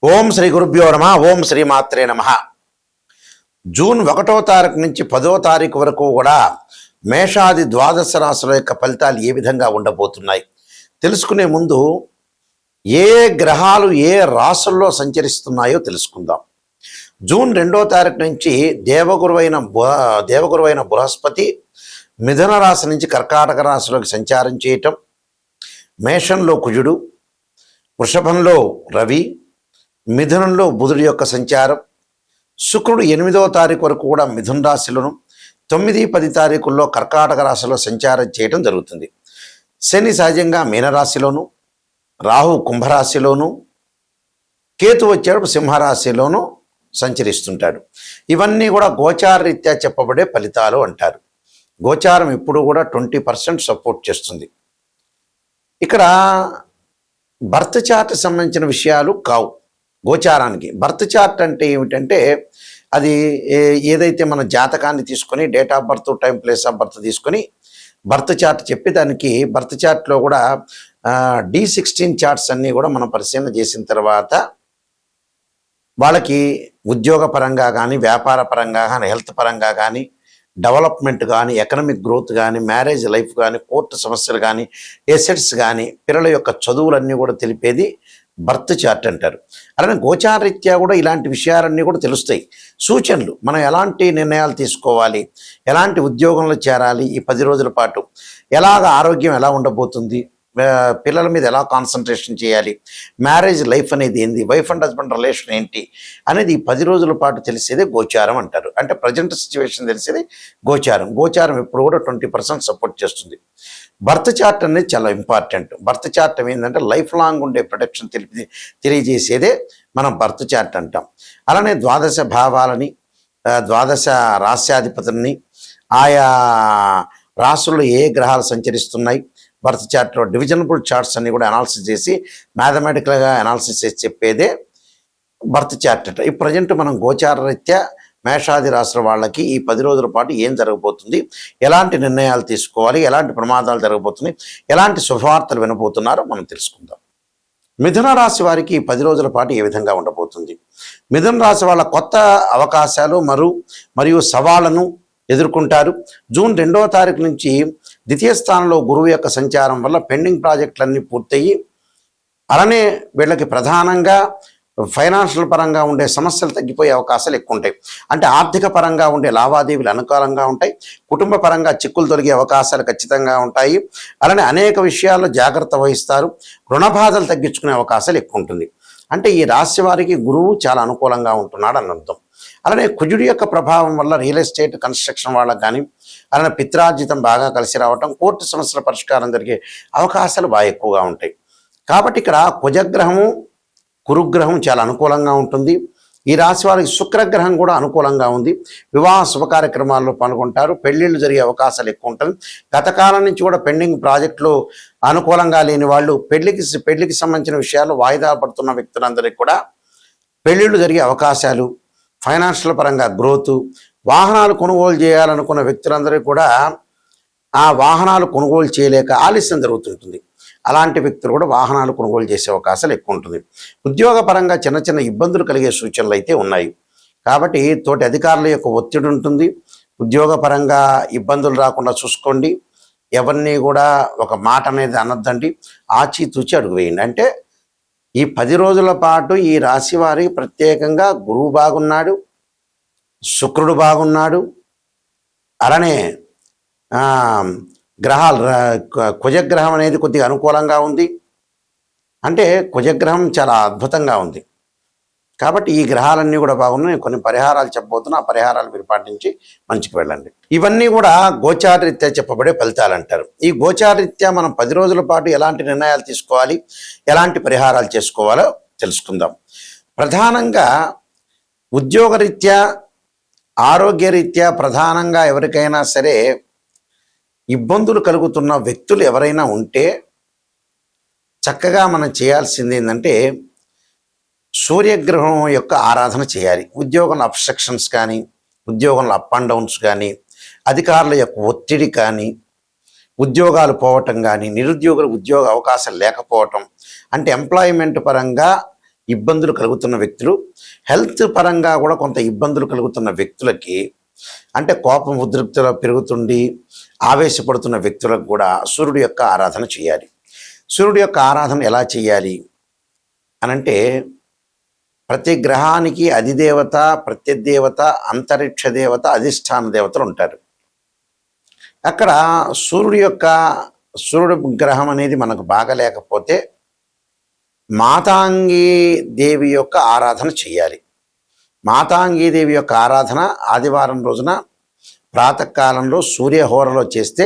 ఓం శ్రీ గురుభ్యో నమ. ఓం శ్రీ మాత్రే నమ. జూన్ 1వ తారీఖు నుంచి 10వ తారీఖు వరకు కూడా మేషాది ద్వాదశ రాశుల యొక్క ఫలితాలు ఏ విధంగా ఉండబోతున్నాయి తెలుసుకునే ముందు ఏ గ్రహాలు ఏ రాశుల్లో సంచరిస్తున్నాయో తెలుసుకుందాం. జూన్ 2వ తారీఖు నుంచి దేవగురువైన బృహస్పతి మిథున రాశి నుంచి కర్కాటక రాశిలోకి సంచారం చేయటం, మేషంలో కుజుడు, వృషభంలో రవి, మిథునంలో బుధుడి యొక్క సంచారం, శుక్రుడు 8వ తారీఖు వరకు కూడా మిథున రాశిలోను, 9, 10 తారీఖుల్లో కర్కాటక రాశిలో సంచారం చేయడం జరుగుతుంది. శని సహజంగా మీనరాశిలోను, రాహు కుంభరాశిలోను, కేతు వచ్చేటప్పుడు సింహరాశిలోను సంచరిస్తుంటాడు. ఇవన్నీ కూడా గోచారరీత్యా చెప్పబడే ఫలితాలు అంటారు. గోచారం ఎప్పుడు కూడా 20% సపోర్ట్ చేస్తుంది. ఇక్కడ బర్త్ చార్ట్ సంబంధించిన విషయాలు కావు. గోచారానికి బర్త్ చార్ట్ అంటే ఏమిటంటే అది ఏదైతే మన జాతకాన్ని తీసుకొని date of birth, time, place of birth తీసుకొని బర్త్ చార్ట్ చెప్పి దానికి బర్త్ చార్ట్లో కూడా D16 చార్ట్స్ అన్నీ కూడా మనం పరిశీలన చేసిన తర్వాత వాళ్ళకి ఉద్యోగ పరంగా కానీ, వ్యాపార పరంగా కానీ, హెల్త్ పరంగా కానీ, డెవలప్మెంట్ కానీ, ఎకనామిక్ గ్రోత్ కానీ, మ్యారేజ్ లైఫ్ కానీ, కోర్టు సమస్యలు కానీ, ఎసెట్స్ కానీ, పిల్లల యొక్క చదువులన్నీ కూడా తెలిపేది బర్త్ చార్ట్ అంటారు. అలానే గోచారరీత్యా కూడా ఇలాంటి విషయాలన్నీ కూడా తెలుస్తాయి. సూచనలు, మనం ఎలాంటి నిర్ణయాలు తీసుకోవాలి, ఎలాంటి ఉద్యోగంలో చేరాలి, ఈ 10 రోజుల పాటు ఎలాగ ఆరోగ్యం ఎలా ఉండబోతుంది, పిల్లల మీద ఎలా కాన్సన్ట్రేషన్ చేయాలి, మ్యారేజ్ లైఫ్ అనేది ఏంది, వైఫ్ అండ్ హస్బెండ్ రిలేషన్ ఏంటి అనేది ఈ 10 రోజుల పాటు తెలిసేదే గోచారం అంటారు. అంటే ప్రజెంట్ సిచ్యువేషన్ తెలిసేది గోచారం. గోచారం ఎప్పుడు కూడా 20% సపోర్ట్ చేస్తుంది. బర్త్ చార్ట్ అనేది చాలా ఇంపార్టెంట్. బర్త్ చార్ట్ ఏంటంటే లైఫ్ లాంగ్ ఉండే ప్రొటెక్షన్ తెలియజేసేదే మనం బర్త్ చార్ట్ అంటాం. అలానే ద్వాదశ భావాలని, ద్వాదశ రాశ్యాధిపతులని, ఆయా రాశుల్లో ఏ గ్రహాలు సంచరిస్తున్నాయి, బర్త్ చార్ట్లో డివిజనబుల్ చార్ట్స్ అన్ని కూడా అనాలిసిస్ చేసి మ్యాథమెటికల్గా అనాలిసిస్ చేసి చెప్పేదే బర్త్ చార్ట్ అంట. ఈ ప్రజెంట్ మనం గోచార రీత్యా మేషాది రాశుల వాళ్ళకి ఈ 10 రోజుల పాటు ఏం జరగబోతుంది, ఎలాంటి నిర్ణయాలు తీసుకోవాలి, ఎలాంటి ప్రమాదాలు జరగబోతున్నాయి, ఎలాంటి శుభవార్తలు వినబోతున్నారో మనం తెలుసుకుందాం. మిథున రాశి వారికి ఈ 10 రోజుల పాటు ఏ విధంగా ఉండబోతుంది. మిథున రాశి వాళ్ళ కొత్త అవకాశాలు మరియు సవాళ్లను ఎదుర్కొంటారు. జూన్ 2వ తారీఖు నుంచి ద్వితీయ స్థానంలో గురువు యొక్క సంచారం వల్ల పెండింగ్ ప్రాజెక్టులన్నీ పూర్తయ్యి, అలానే వీళ్ళకి ప్రధానంగా ఫైనాన్షియల్ పరంగా ఉండే సమస్యలు తగ్గిపోయే అవకాశాలు ఎక్కువ ఉంటాయి. అంటే ఆర్థిక పరంగా ఉండే లావాదేవీలు అనుకూలంగా ఉంటాయి. కుటుంబ పరంగా చిక్కులు తొలగే అవకాశాలు ఖచ్చితంగా ఉంటాయి. అలానే అనేక విషయాల్లో జాగ్రత్త వహిస్తారు. రుణ బాధలు తగ్గించుకునే అవకాశాలు ఎక్కువ ఉంటుంది. అంటే ఈ రాశి వారికి గురువు చాలా అనుకూలంగా ఉంటున్నాడు అని అర్థం. అలానే కుజుడి యొక్క ప్రభావం వల్ల రియల్ ఎస్టేట్, కన్స్ట్రక్షన్ వాళ్ళకి కానీ, అలానే పిత్రార్జితం బాగా కలిసి రావటం, కోర్టు సమస్యల పరిష్కారం జరిగే అవకాశాలు బాగా ఎక్కువగా ఉంటాయి. కాబట్టి ఇక్కడ కుజగ్రహము, గురుగ్రహం చాలా అనుకూలంగా ఉంటుంది. ఈ రాశి వారికి శుక్రగ్రహం కూడా అనుకూలంగా ఉంది. వివాహ శుభ కార్యక్రమాల్లో పాల్గొంటారు. పెళ్లిళ్ళు జరిగే అవకాశాలు ఎక్కువ ఉంటుంది. గత కాలం నుంచి కూడా పెండింగ్ ప్రాజెక్టులు అనుకూలంగా లేని వాళ్ళు, పెళ్లికి సంబంధించిన విషయాలు వాయిదా పడుతున్న వ్యక్తులందరికీ కూడా పెళ్లిళ్ళు జరిగే అవకాశాలు, ఫైనాన్షియల్ పరంగా గ్రోతు, వాహనాలు కొనుగోలు చేయాలనుకున్న వ్యక్తులందరికీ కూడా ఆ వాహనాలు కొనుగోలు చేయలేక ఆలస్యం జరుగుతుంటుంది. అలాంటి వ్యక్తులు కూడా వాహనాలు కొనుగోలు చేసే అవకాశాలు ఎక్కువ ఉంటుంది. ఉద్యోగ పరంగా చిన్న చిన్న ఇబ్బందులు కలిగే సూచనలు అయితే ఉన్నాయి. కాబట్టి తోటి అధికారుల యొక్క ఒత్తిడి ఉంటుంది. ఉద్యోగ పరంగా ఇబ్బందులు రాకుండా చూసుకోండి. ఎవరిని కూడా ఒక మాట అనేది అనొద్దండి. ఆచితూచి అడుగు వేయండి. అంటే ఈ 10 రోజుల పాటు ఈ రాశి వారికి ప్రత్యేకంగా గురువు బాగున్నాడు, శుక్రుడు బాగున్నాడు, అలానే గ్రహాలు కుజగ్రహం అనేది కొద్దిగా అనుకూలంగా ఉంది. అంటే కుజగ్రహం చాలా అద్భుతంగా ఉంది. కాబట్టి ఈ గ్రహాలన్నీ కూడా బాగున్నాయి. నేను కొన్ని పరిహారాలు చెప్పబోతున్నా. ఆ పరిహారాలు మీరు పాటించి మంచికి వెళ్ళండి. ఇవన్నీ కూడా గోచారరీత్యా చెప్పబడే ఫలితాలు అంటారు. ఈ గోచారరీత్యా మనం 10 రోజుల పాటు ఎలాంటి నిర్ణయాలు తీసుకోవాలి, ఎలాంటి పరిహారాలు చేసుకోవాలో తెలుసుకుందాం. ప్రధానంగా ఉద్యోగరీత్యా, ఆరోగ్యరీత్యా ప్రధానంగా ఎవరికైనా సరే ఇబ్బందులు కలుగుతున్న వ్యక్తులు ఎవరైనా ఉంటే చక్కగా మనం చేయాల్సింది ఏంటంటే సూర్యగ్రహం యొక్క ఆరాధన చేయాలి. ఉద్యోగంలో అబ్స్ట్రక్షన్స్ కానీ, ఉద్యోగంలో అప్ అండ్ డౌన్స్ కానీ, అధికారుల యొక్క ఒత్తిడి కానీ, ఉద్యోగాలు పోవటం కానీ, నిరుద్యోగులకు ఉద్యోగ అవకాశాలు లేకపోవటం, అంటే ఎంప్లాయ్మెంట్ పరంగా ఇబ్బందులు కలుగుతున్న వ్యక్తులు, హెల్త్ పరంగా కూడా కొంత ఇబ్బందులు కలుగుతున్న వ్యక్తులకి, అంటే కోపం ఉద్రిక్తత పెరుగుతుండి ఆవేశపడుతున్న వ్యక్తులకు కూడా సూర్యుడి యొక్క ఆరాధన చేయాలి. సూర్యుడి యొక్క ఆరాధన ఎలా చేయాలి అనంటే, ప్రతి గ్రహానికి అధిదేవత, ప్రత్యదేవత, అంతరిక్ష దేవత, అధిష్టాన దేవతలు ఉంటారు. అక్కడ సూర్యుడు గ్రహం అనేది మనకు బాగా లేకపోతే మాతాంగీ దేవి యొక్క ఆరాధన చేయాలి. మాతాంగీ దేవి యొక్క ఆరాధన ఆదివారం రోజున ప్రాతకాలంలో సూర్యహోరలో చేస్తే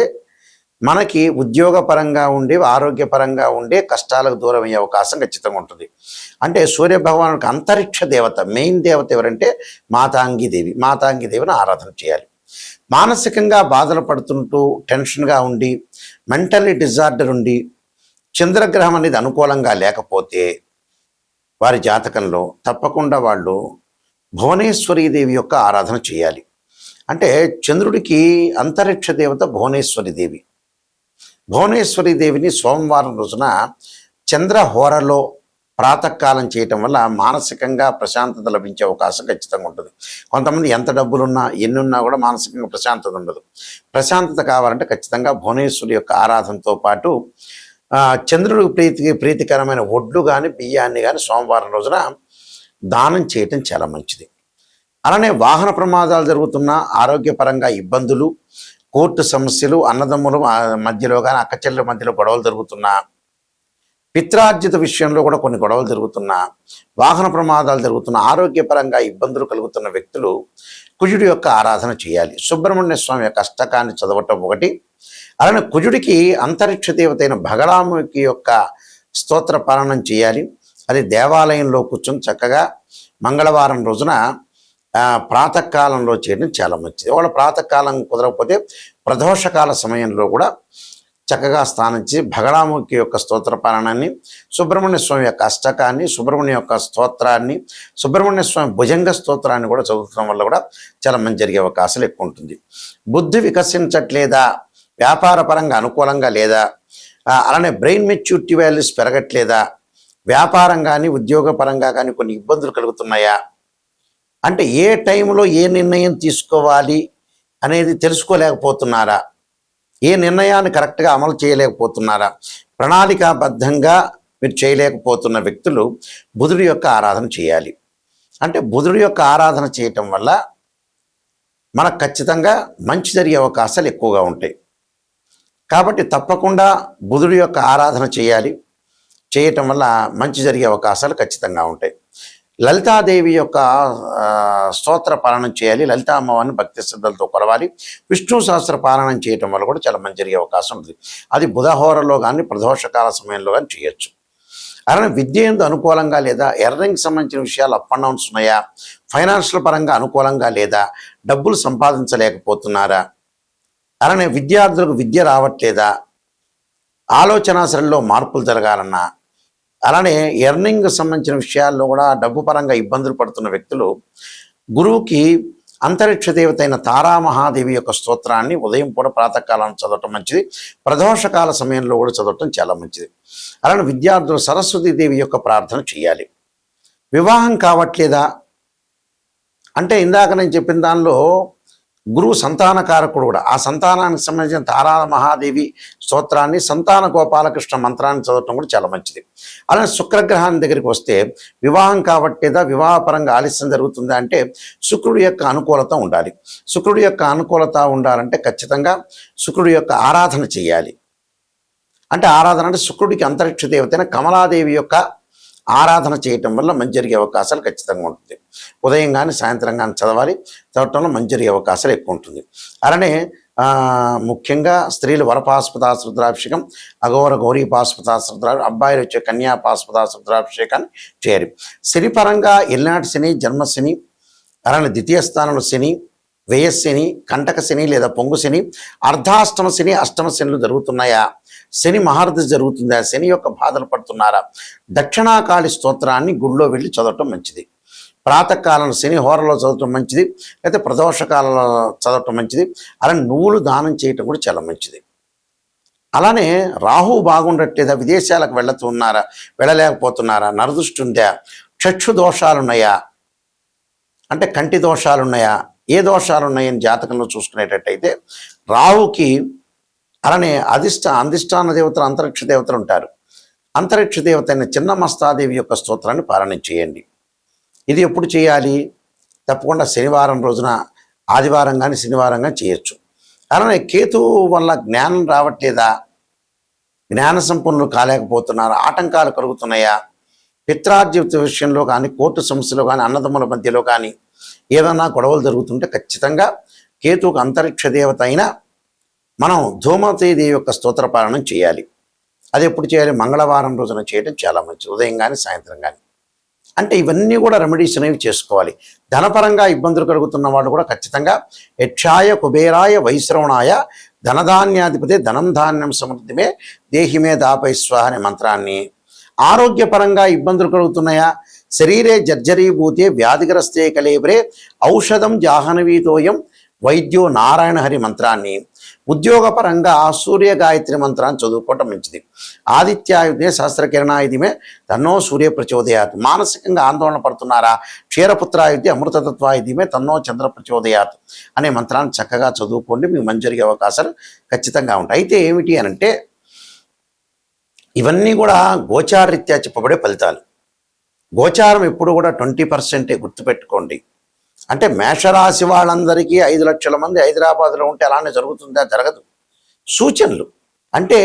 మనకి ఉద్యోగపరంగా ఉండే, ఆరోగ్యపరంగా ఉండే కష్టాలకు దూరం అయ్యే అవకాశం ఖచ్చితంగా ఉంటుంది. అంటే సూర్య భగవానుడికి అంతరిక్ష దేవత, మెయిన్ దేవత ఎవరంటే మాతాంగీ దేవి. మాతాంగీ దేవిని ఆరాధన చేయాలి. మానసికంగా బాధలు పడుతుంటూ టెన్షన్గా ఉండి, మెంటల్లీ డిజార్డర్ ఉండి, చంద్రగ్రహం అనేది అనుకూలంగా లేకపోతే వారి జాతకంలో తప్పకుండా వాళ్ళు భువనేశ్వరీ దేవి యొక్క ఆరాధన చేయాలి. అంటే చంద్రుడికి అంతరిక్ష దేవత భువనేశ్వరి దేవి. భువనేశ్వరి దేవిని సోమవారం రోజున చంద్రహోరలో ప్రాతకాలం చేయటం వల్ల మానసికంగా ప్రశాంతత లభించే అవకాశం ఖచ్చితంగా ఉంటుంది. కొంతమంది ఎంత డబ్బులున్నా ఎన్నున్నా కూడా మానసికంగా ప్రశాంతత ఉండదు. ప్రశాంతత కావాలంటే ఖచ్చితంగా భువనేశ్వరి యొక్క ఆరాధనతో పాటు చంద్రుడికి ప్రీతికరమైన ఒడ్లు కానీ బియ్యాన్ని కానీ సోమవారం రోజున దానం చేయటం చాలా మంచిది. అలానే వాహన ప్రమాదాలు జరుగుతున్న, ఆరోగ్యపరంగా ఇబ్బందులు, కోర్టు సమస్యలు, అన్నదమ్ముల మధ్యలో కానీ అక్కచెల్లెల మధ్యలో గొడవలు జరుగుతున్నా, పిత్రార్జిత విషయంలో కూడా కొన్ని గొడవలు జరుగుతున్నా, వాహన ప్రమాదాలు జరుగుతున్న, ఆరోగ్యపరంగా ఇబ్బందులు కలుగుతున్న వ్యక్తులు కుజుడి యొక్క ఆరాధన చేయాలి. సుబ్రహ్మణ్య స్వామి యొక్క అష్టకాన్ని చదవటం ఒకటి. అలానే కుజుడికి అంతరిక్ష దేవత అయిన భగడాముఖి యొక్క స్తోత్ర పాలనం చేయాలి. అది దేవాలయంలో కూర్చొని చక్కగా మంగళవారం రోజున ప్రాతకాలంలో చేయడం చాలా మంచిది. వాళ్ళ ప్రాతకాలం కుదరకపోతే ప్రదోషకాల సమయంలో కూడా చక్కగా స్నానం చేసి భగడాముఖి యొక్క స్తోత్ర పాలనాన్ని, సుబ్రహ్మణ్య స్వామి యొక్క అష్టకాన్ని, సుబ్రహ్మణ్య యొక్క స్తోత్రాన్ని, సుబ్రహ్మణ్య స్వామి భుజంగ స్తోత్రాన్ని కూడా చదువుతున్న వల్ల కూడా చాలా మంచి జరిగే అవకాశాలు ఎక్కువ ఉంటుంది. బుద్ధి వికసించట్లేదా, వ్యాపార పరంగా అనుకూలంగా లేదా, అలానే బ్రెయిన్ మెచ్యూరిటీ వాల్యూస్ పెరగట్లేదా, వ్యాపారం కానీ ఉద్యోగపరంగా కానీ కొన్ని ఇబ్బందులు కలుగుతున్నాయా, అంటే ఏ టైంలో ఏ నిర్ణయం తీసుకోవాలి అనేది తెలుసుకోలేకపోతున్నారా, ఏ నిర్ణయాన్ని కరెక్ట్గా అమలు చేయలేకపోతున్నారా, ప్రణాళికాబద్ధంగా మీరు చేయలేకపోతున్న వ్యక్తులు బుధుడి యొక్క ఆరాధన చేయాలి. అంటే బుధుడి యొక్క ఆరాధన చేయటం వల్ల మనకు ఖచ్చితంగా మంచి జరిగే అవకాశాలు ఎక్కువగా ఉంటాయి. కాబట్టి తప్పకుండా బుధుడి యొక్క ఆరాధన చేయాలి. చేయటం వల్ల మంచి జరిగే అవకాశాలు ఖచ్చితంగా ఉంటాయి. లలితాదేవి యొక్క స్తోత్ర పాలనం చేయాలి. లలితా అమ్మవారిని భక్తి శ్రద్ధలతో కొలవాలి. విష్ణు సహస్ర పాలనం చేయటం వల్ల కూడా చాలా మంచి జరిగే అవకాశం ఉంది. అది బుధహోరలో కానీ ప్రదోషకాల సమయంలో కానీ చేయొచ్చు. అలానే విద్య ఎందు అనుకూలంగా లేదా, ఎర్నింగ్కి సంబంధించిన విషయాలు అప్ అండ్ డౌన్స్ ఉన్నాయా, ఫైనాన్షియల్ పరంగా అనుకూలంగా లేదా, డబ్బులు సంపాదించలేకపోతున్నారా, అలానే విద్యార్థులకు విద్య రావట్లేదా, ఆలోచన సరళిలో మార్పులు జరగాలన్నా, అలానే ఎర్నింగ్ సంబంధించిన విషయాల్లో కూడా డబ్బు పరంగా ఇబ్బందులు పడుతున్న వ్యక్తులు గురువుకి అంతరిక్ష దేవత అయిన తారామహాదేవి యొక్క స్తోత్రాన్ని ఉదయం పూట ప్రాతకాలం చదవటం మంచిది. ప్రదోషకాల సమయంలో కూడా చదవటం చాలా మంచిది. అలానే విద్యార్థులు సరస్వతీదేవి యొక్క ప్రార్థన చేయాలి. వివాహం కావట్లేదా అంటే, ఇందాక నేను చెప్పిన దానిలో గురువు సంతానకారకుడు కూడా. ఆ సంతానానికి సంబంధించిన తారా మహాదేవి స్తోత్రాన్ని, సంతాన గోపాలకృష్ణ మంత్రాన్ని చదవటం కూడా చాలా మంచిది. అలానే శుక్రగ్రహాన్ని దగ్గరికి వస్తే వివాహం కాబట్టేదా, వివాహపరంగా ఆలస్యం జరుగుతుందా అంటే శుక్రుడి యొక్క అనుకూలత ఉండాలి. శుక్రుడి యొక్క అనుకూలత ఉండాలంటే ఖచ్చితంగా శుక్రుడి యొక్క ఆరాధన చేయాలి. అంటే ఆరాధన అంటే శుక్రుడికి అంతరిక్ష దేవతైన కమలాదేవి యొక్క ఆరాధన చేయటం వల్ల మంచి జరిగే అవకాశాలు ఖచ్చితంగా ఉంటుంది. ఉదయం కానీ సాయంత్రం కానీ చదవటంలో మంచి జరిగే అవకాశాలు ఎక్కువ ఉంటుంది. అలానే ముఖ్యంగా స్త్రీలు వరపాస్పదాస రుద్రాభిషేకం, అఘోర గౌరీ పాస్పదాస రుద్రాభిషేకం, అబ్బాయిలు వచ్చే కన్యా పాస్పదాస రుద్రాభిషేకాన్ని చేయాలి. శనిపరంగా ఎల్నాటి శని, జన్మశని, అలానే ద్వితీయ స్థానంలో శని, వ్యయశని, కంటక శని లేదా పొంగు శని, అర్ధాష్టమ శని, అష్టమ శనులు జరుగుతున్నాయా, శని మహారథి జరుగుతుందా, శని యొక్క బాధలు పడుతున్నారా, దక్షిణాకాళి స్తోత్రాన్ని గుడిలో వెళ్ళి చదవటం మంచిది. ప్రాతకాలంలో శని హోరలో చదవటం మంచిది, లేకపోతే ప్రదోషకాలంలో చదవటం మంచిది. అలా నువ్వులు దానం చేయటం కూడా చాలా మంచిది. అలానే రాహు బాగుండట్లేదా, విదేశాలకు వెళ్ళలేకపోతున్నారా, నరదృష్టి ఉందా, చక్షు దోషాలు ఉన్నాయా, అంటే కంటి దోషాలు ఉన్నాయా, ఏ దోషాలు ఉన్నాయని జాతకంలో చూసుకునేటట్టయితే రాహుకి అలానే అధిష్టాన దేవతలు అంతరిక్ష దేవతలు ఉంటారు. అంతరిక్ష దేవత అయిన చిన్నమస్తాదేవి యొక్క స్తోత్రాన్ని పారాయణ చేయండి. ఇది ఎప్పుడు చేయాలి? తప్పకుండా శనివారం రోజున, ఆదివారం కానీ శనివారం కానీ చేయొచ్చు. అలానే కేతువు వల్ల జ్ఞానం రావట్లేదా, జ్ఞాన సంపన్నులు కాలేకపోతున్నారు, ఆటంకాలు కలుగుతున్నాయా, పిత్రార్జిత విషయంలో కానీ, కోర్టు సమస్యలో కానీ, అన్నదమ్ముల మధ్యలో కానీ ఏదైనా గొడవలు జరుగుతుంటే ఖచ్చితంగా కేతువుకు అంతరిక్ష దేవత అయినా మనం ధూమవతీదేవి యొక్క స్తోత్ర పారాయణం చేయాలి. అది ఎప్పుడు చేయాలి? మంగళవారం రోజున చేయడం చాలా మంచిది, ఉదయం కానీ సాయంత్రం కానీ. అంటే ఇవన్నీ కూడా రెమెడీస్ అనేవి చేసుకోవాలి. ధనపరంగా ఇబ్బందులు కలుగుతున్న వాళ్ళు కూడా ఖచ్చితంగా యక్షాయ కుబేరాయ వైశ్రవణాయ ధనధాన్యాధిపతి ధనం ధాన్యం సమృద్ధిమే దేహిమే దాపైస్వ అనే మంత్రాన్ని, ఆరోగ్యపరంగా ఇబ్బందులు కలుగుతున్నాయా, శరీరే జర్జరీభూతే వ్యాధిగ్రస్తే కలేబ్రే ఔషధం జాహ్నవీతోయం వైద్యో నారాయణ హరి మంత్రాన్ని, ఉద్యోగపరంగా సూర్య గాయత్రి మంత్రాన్ని చదువుకోవటం మంచిది. ఆదిత్యాయుధే సహస్రకిరణాయుధమే తన్నో సూర్య ప్రచోదయాత్. మానసికంగా ఆందోళన పడుతున్నారా, క్షీరపుత్రాయుధే అమృతతత్వాయుధమే తన్నో చంద్ర ప్రచోదయాత్ అనే మంత్రాన్ని చక్కగా చదువుకోండి. మీకు మంచి జరిగే అవకాశాలు ఖచ్చితంగా ఉంటాయి. అయితే ఏమిటి అనంటే ఇవన్నీ కూడా గోచారరీత్యా చెప్పబడే ఫలితాలు. గోచారం ఎప్పుడు కూడా 20% గుర్తుపెట్టుకోండి. అంటే మేషరాశి వాళ్ళందరికీ 5 లక్షల మంది హైదరాబాద్లో ఉంటే అలానే జరుగుతుందా? జరగదు. సూచనలు అంటే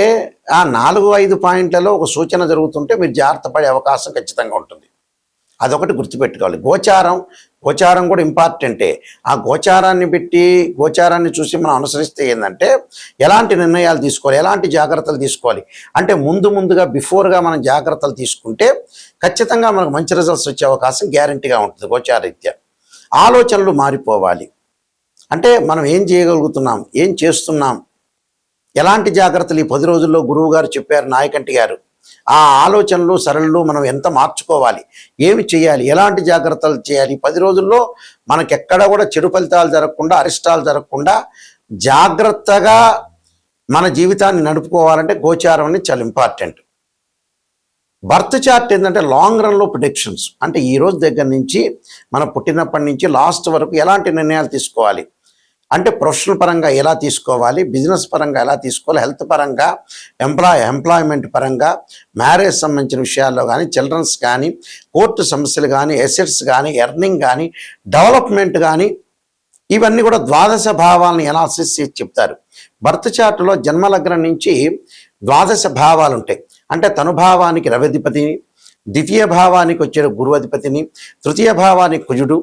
ఆ 4-5 పాయింట్లలో ఒక సూచన జరుగుతుంటే మీరు జాగ్రత్త పడే అవకాశం ఖచ్చితంగా ఉంటుంది. అదొకటి గుర్తుపెట్టుకోవాలి. గోచారం కూడా ఇంపార్టెంటే. ఆ గోచారాన్ని చూసి మనం అనుసరిస్తే ఏంటంటే ఎలాంటి నిర్ణయాలు తీసుకోవాలి, ఎలాంటి జాగ్రత్తలు తీసుకోవాలి అంటే ముందుగా బిఫోర్గా మనం జాగ్రత్తలు తీసుకుంటే ఖచ్చితంగా మనకు మంచి రిజల్ట్స్ వచ్చే అవకాశం గ్యారంటీగా ఉంటుంది. గోచారరీత్యా ఆలోచనలు మారిపోవాలి. అంటే మనం ఏం చేయగలుగుతున్నాం, ఏం చేస్తున్నాం, ఎలాంటి జాగ్రత్తలు ఈ 10 రోజుల్లో గురువు గారు చెప్పారు, నాయకంటి గారు. ఆ ఆలోచనలు సరళలు మనం ఎంత మార్చుకోవాలి, ఏమి చేయాలి, ఎలాంటి జాగ్రత్తలు చేయాలి, 10 రోజుల్లో మనకెక్కడ కూడా చెడు ఫలితాలు జరగకుండా, అరిష్టాలు జరగకుండా జాగ్రత్తగా మన జీవితాన్ని నడుపుకోవాలంటే గోచారం అనేది చాలా ఇంపార్టెంట్. బర్త్ చార్ట్ ఏంటంటే లాంగ్ రన్లో ప్రిడిక్షన్స్, అంటే ఈ రోజు దగ్గర నుంచి మనం పుట్టినప్పటి నుంచి లాస్ట్ వరకు ఎలాంటి నిర్ణయాలు తీసుకోవాలి, అంటే ప్రొఫెషనల్ పరంగా ఎలా తీసుకోవాలి, బిజినెస్ పరంగా ఎలా తీసుకోవాలి, హెల్త్ పరంగా, ఎంప్లాయ్మెంట్ పరంగా, మ్యారేజ్ సంబంధించిన విషయాల్లో కానీ, చిల్డ్రన్స్ కానీ, కోర్టు సమస్యలు కానీ, ఎసెట్స్ కానీ, ఎర్నింగ్ కానీ, డెవలప్మెంట్ కానీ, ఇవన్నీ కూడా ద్వాదశ భావాలను ఎనాలిసిస్ చేసి చెప్తారు. బర్త్ చార్టులో జన్మలగ్నం నుంచి ద్వాదశ భావాలు ఉంటాయి. అంటే తనుభావానికి రవిధిపతిని, ద్వితీయ భావానికి వచ్చే గురు అధిపతిని, తృతీయ భావానికి కుజుడు,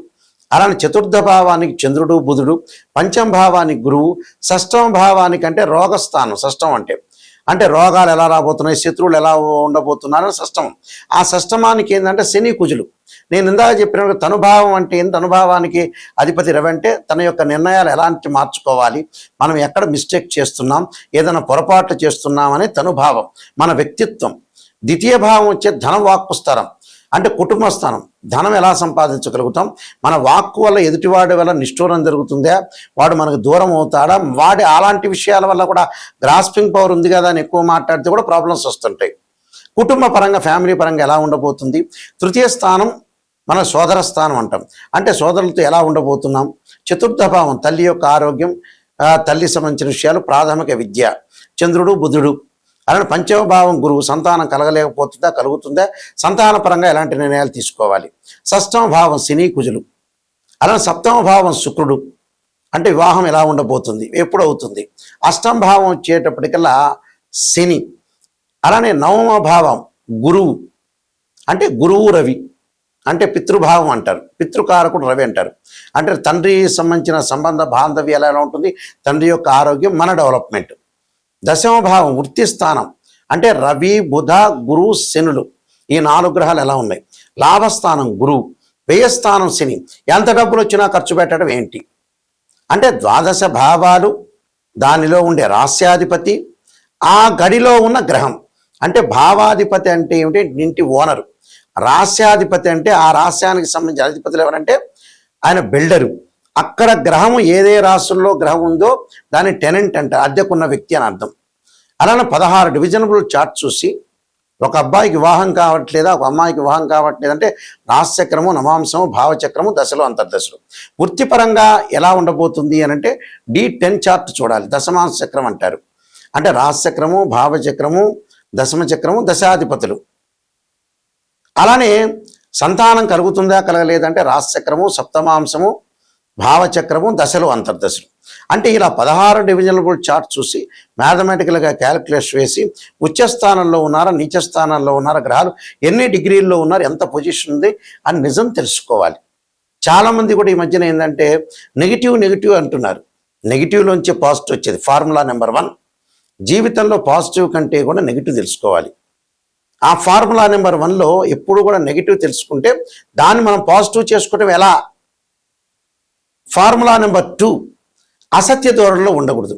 అలానే చతుర్థ భావానికి చంద్రుడు బుధుడు, పంచమ భావానికి గురువు, షష్టమ భావానికి అంటే రోగస్థానం. షష్టం అంటే రోగాలు ఎలా రాబోతున్నాయి, శత్రువులు ఎలా ఉండబోతున్నారు షష్టమం. ఆ షష్టమానికి ఏంటంటే శని కుజులు. నేను ఇందాక చెప్పిన తనుభావం అంటే ఏంటి, తనుభావానికి అధిపతి రవి అంటే తన యొక్క నిర్ణయాలు ఎలాంటి మార్చుకోవాలి, మనం ఎక్కడ మిస్టేక్ చేస్తున్నాం, ఏదైనా పొరపాట్లు చేస్తున్నామని తనుభావం మన వ్యక్తిత్వం. ద్వితీయ భావం వచ్చే ధన వాక్కు స్థానం, అంటే కుటుంబ స్థానం. ధనం ఎలా సంపాదించగలుగుతాం, మన వాక్కు వల్ల ఎదుటివాడి వల్ల నిష్ఠూరం జరుగుతుందా, వాడు మనకు దూరం అవుతాడా, వాడి అలాంటి విషయాల వల్ల కూడా గ్రాస్పింగ్ పవర్ ఉంది కదా అని ఎక్కువ మాట్లాడితే కూడా ప్రాబ్లమ్స్ వస్తుంటాయి. కుటుంబ పరంగా, ఫ్యామిలీ పరంగా ఎలా ఉండబోతుంది. తృతీయ స్థానం మన సోదర స్థానం అంటాం, అంటే సోదరులతో ఎలా ఉండబోతున్నాం. చతుర్థ భావం తల్లి యొక్క ఆరోగ్యం, తల్లి సంబంధించిన విషయాలు, ప్రాథమిక విద్య, చంద్రుడు బుధుడు. అలానే పంచమ భావం గురువు, సంతానం కలగలేకపోతుందా, కలుగుతుందా, సంతాన పరంగా ఎలాంటి నిర్ణయాలు తీసుకోవాలి. షష్టమ భావం శని కుజులు. అలానే సప్తమ భావం శుక్రుడు, అంటే వివాహం ఎలా ఉండబోతుంది, ఎప్పుడు అవుతుంది. అష్టమ భావం వచ్చేటప్పటికల్లా శని. అలానే నవమ భావం గురువు, అంటే గురువు రవి, అంటే పితృభావం అంటారు, పితృకారకుడు రవి అంటారు. అంటే తండ్రి సంబంధించిన సంబంధ బాంధవ్యాలు ఎలా ఉంటుంది, తండ్రి యొక్క ఆరోగ్యం, మన డెవలప్మెంట్. దశమ భావం వృత్తి స్థానం, అంటే రవి బుధ గురు శనులు, ఈ 4 గ్రహాలు ఎలా ఉన్నాయి. లాభస్థానం గురువు, వ్యయస్థానం శని. ఎంత డబ్బులు వచ్చినా ఖర్చు పెట్టడం ఏంటి అంటే ద్వాదశ భావాలు, దానిలో ఉండే రాస్యాధిపతి, ఆ గడిలో ఉన్న గ్రహం. అంటే భావాధిపతి అంటే ఏమిటి, ఇంటి ఓనరు. రాస్యాధిపతి అంటే ఆ రాస్యానికి సంబంధించిన అధిపతులు ఎవరంటే ఆయన బిల్డరు. అక్కడ గ్రహం ఏదే రాశుల్లో గ్రహం ఉందో దాన్ని టెనెంట్ అంటారు, అద్దెకున్న వ్యక్తి అని అర్థం. అలానే 16 డివిజనబుల్ చార్ట్ చూసి ఒక అబ్బాయికి వివాహం కావట్లేదా, ఒక అమ్మాయికి వివాహం కావట్లేదంటే రాశిచక్రము, నవాంశము, భావచక్రము, దశలు, అంతర్దశలు. వృత్తిపరంగా ఎలా ఉండబోతుంది అని అంటే D10 చార్ట్ చూడాలి. దశమాంశ చక్రం అంటారు. అంటే రాశిచక్రము, భావచక్రము, దశమ చక్రము, దశాధిపతులు. అలానే సంతానం కలుగుతుందా కలగలేదంటే రాశిచక్రము, సప్తమాంశము, భావచక్రము, దశలు, అంతర్దశలు. అంటే ఇలా 16 డివిజనబుల్ చార్ట్ చూసి మ్యాథమెటికల్గా క్యాలిక్యులేషన్ వేసి ఉచ్చస్థానంలో ఉన్నారా, నీచ స్థానాల్లో ఉన్నారా, గ్రహాలు ఎన్ని డిగ్రీల్లో ఉన్నారు, ఎంత పొజిషన్ ఉంది అని నిజం తెలుసుకోవాలి. చాలామంది కూడా ఈ మధ్యన ఏంటంటే నెగిటివ్ అంటున్నారు. నెగిటివ్లోంచి పాజిటివ్ వచ్చేది. ఫార్ములా నెంబర్ 1, జీవితంలో పాజిటివ్ కంటే కూడా నెగిటివ్ తెలుసుకోవాలి. ఆ ఫార్ములా నెంబర్ 1లో ఎప్పుడు కూడా నెగిటివ్ తెలుసుకుంటే దాన్ని మనం పాజిటివ్ చేసుకోవటం ఎలా? ఫార్ములా నెంబర్ 2, అసత్య ధోరణిలో ఉండకూడదు,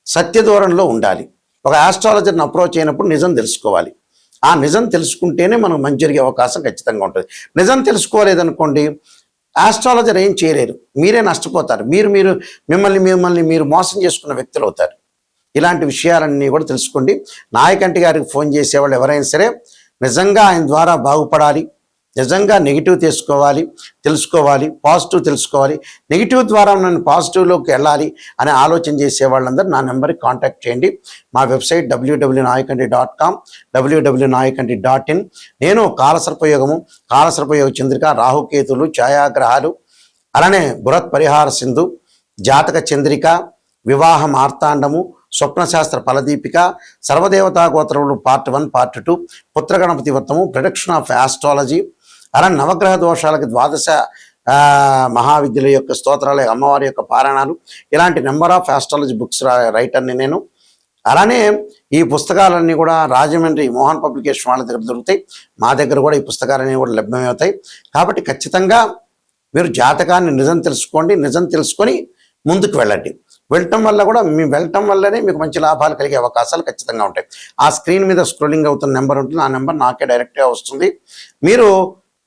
సత్య ధోరణిలో ఉండాలి. ఒక ఆస్ట్రాలజర్ని అప్రోచ్ అయినప్పుడు నిజం తెలుసుకోవాలి. ఆ నిజం తెలుసుకుంటేనే మనకు మంచి జరిగే అవకాశం ఖచ్చితంగా ఉంటుంది. నిజం తెలుసుకోలేదనుకోండి, ఆస్ట్రాలజర్ ఏం చేయలేరు, మీరే నష్టపోతారు. మిమ్మల్ని మీరు మోసం చేసుకున్న వ్యక్తులు అవుతారు. ఇలాంటి విషయాలన్నీ కూడా తెలుసుకోండి. నాయకంటి గారికి ఫోన్ చేసేవాళ్ళు ఎవరైనా సరే నిజంగా ఆయన ద్వారా బాగుపడాలి, నిజంగా నెగిటివ్ తెలుసుకోవాలి, పాజిటివ్ తెలుసుకోవాలి, నెగిటివ్ ద్వారా నన్ను పాజిటివ్లోకి వెళ్ళాలి అని ఆలోచన చేసే వాళ్ళందరూ నా నెంబర్కి కాంటాక్ట్ చేయండి. మా వెబ్సైట్ www.nayakanti.com, www.nayakanti.in. నేను కాలసర్పయోగము, కాలసర్పయోగ చంద్రిక, రాహుకేతులు, ఛాయాగ్రహాలు, అలానే బృహత్ పరిహార సింధు, జాతక చంద్రిక, వివాహ మార్తాండము, స్వప్నశాస్త్ర ఫలదీపిక, సర్వదేవతా గోత్రములు పార్ట్ 1, పార్ట్ 2, పుత్రగణపతి వ్రతము, ప్రొడక్షన్ ఆఫ్ ఆస్ట్రాలజీ, అలా నవగ్రహ దోషాలకి 12 మహావిద్యుల యొక్క స్తోత్రాలు, అమ్మవారి యొక్క పారాయణాలు, ఇలాంటి నెంబర్ ఆఫ్ ఆస్ట్రాలజీ బుక్స్ రైటర్ని నేను. అలానే ఈ పుస్తకాలన్నీ కూడా రాజమండ్రి మోహన్ పబ్లికేషన్ వాళ్ళ దగ్గర దొరుకుతాయి. మా దగ్గర కూడా ఈ పుస్తకాలన్నీ కూడా లభ్యమవుతాయి. కాబట్టి ఖచ్చితంగా మీరు జాతకాన్ని నిజం తెలుసుకోండి. నిజం తెలుసుకొని ముందుకు వెళ్ళండి. వెళ్ళటం వల్లనే మీకు మంచి లాభాలు కలిగే అవకాశాలు ఖచ్చితంగా ఉంటాయి. ఆ స్క్రీన్ మీద స్క్రోలింగ్ అవుతున్న నెంబర్ ఉంటుంది. ఆ నెంబర్ నాకే డైరెక్ట్గా వస్తుంది. మీరు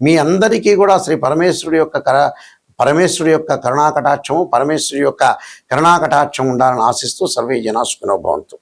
మీ అందరికీ కూడా శ్రీ పరమేశ్వరుడి యొక్క కరుణాకటాక్షము, పరమేశ్వరుడి యొక్క కరుణాకటాక్షం ఉండాలని ఆశిస్తూ సర్వే జనా సుఖినో భవంతు.